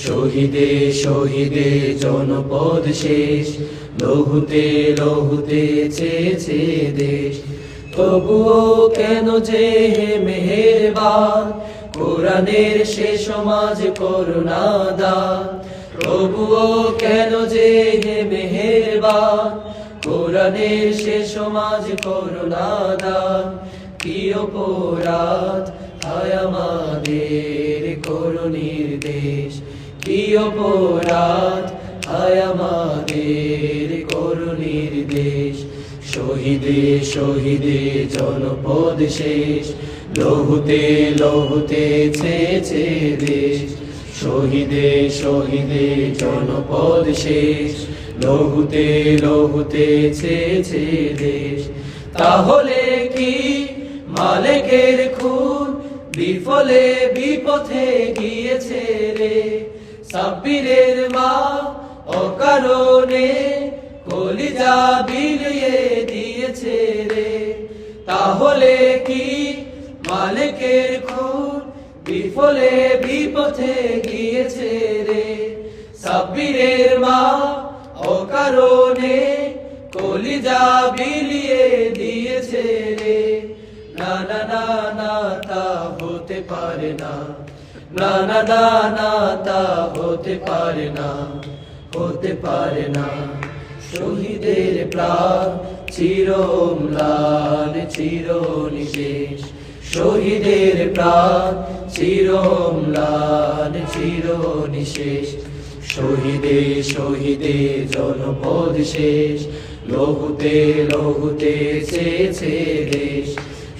শহীদে শহীদে জনপদ শেষ, লহুতে লহুতে চেয়েছে দেশ। তবুও কেন যে হে মেহেরবান, কোরআনের সে সমাজ করুণা দান। তবুও কেন যে হে মেহেরবান, কোরআনের সে সমাজ করুণা দান। কি অপরাধ হায় আমাদের করো নির্দেশ, কি অপরাধ হায় আমাদের করো নির্দেশ। শহীদে শহীদে জনপদ শেষ, লহুতে লহুতে চেয়েছে দেশ। শহীদে শহীদে জনপদ শেষ, লহুতে লহুতে চেয়েছে দেশ। তাহলে কি মালিকের খুন বিফলে বিপথে গিয়েছে রে? সাব্বিরের মা অকারণে কলিজা বিলিয়ে দিয়েছে রে। তাহলে কি মালিকের খুন বিফলে বিপথে গিয়েছে রে? সাব্বিরের মা অকারণে কলিজা বিলিয়ে দিয়েছে রে। না না না না তা হতে পারে না, না না না না তা হতে পারে না, হতে পারে না। শহীদের প্রাণ চির ম্লান চির নিশেষ, শহীদের প্রাণ চির ম্লান চির নিশেষ। শহীদে শহীদে জনপদ শেষ, লহুতে লহুতে চেয়েছে দেশ।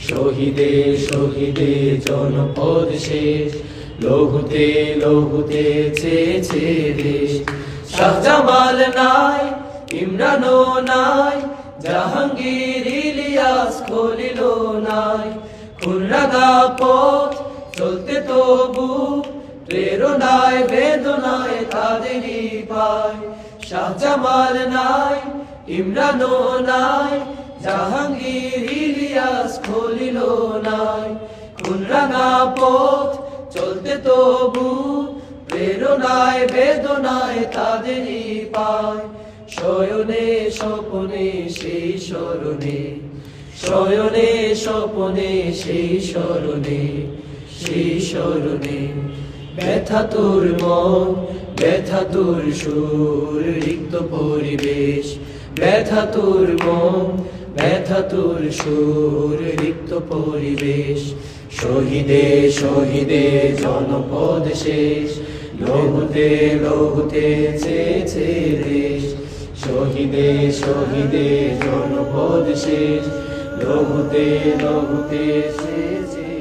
শহীদে শহীদে জনপদ শেষ, লহুতে লহুতে চেয়েছে দেশ। শাহজামাল নাই, ইমরানও নাই, জাহাঙ্গীর ইলিয়াস খলিল নাই। খুনরাগা পথ চলতে তবু প্রেরণায় বেদনায় তাদেরই পায়। শাহজামাল নাই, ইমরানও নাই, জাহাঙ্গীর ইলিয়াস খলিল নাই। খুনরাগা পথ চলতে তবু প্রেরণায় বেদনায় তাদেরই পায়। শয়নে স্বপনে সেই স্মরণে, শয়নে স্বপনে সেই স্মরণে, সেই স্মরণে। ব্যথা তোর মন, ব্যথা তোর সুর, রিক্ত পরিবেশ। ব্যথা তোর মন, ব্যথা তোর সুর, রিক্ত পরিবেশ। শহীদে শহীদে জনপদ শেষ, লহুতে লহুতে চেয়েছে দেশ। শহীদে শহীদে জনপদ শেষ, লহুতে লহুতে চেয়েছে।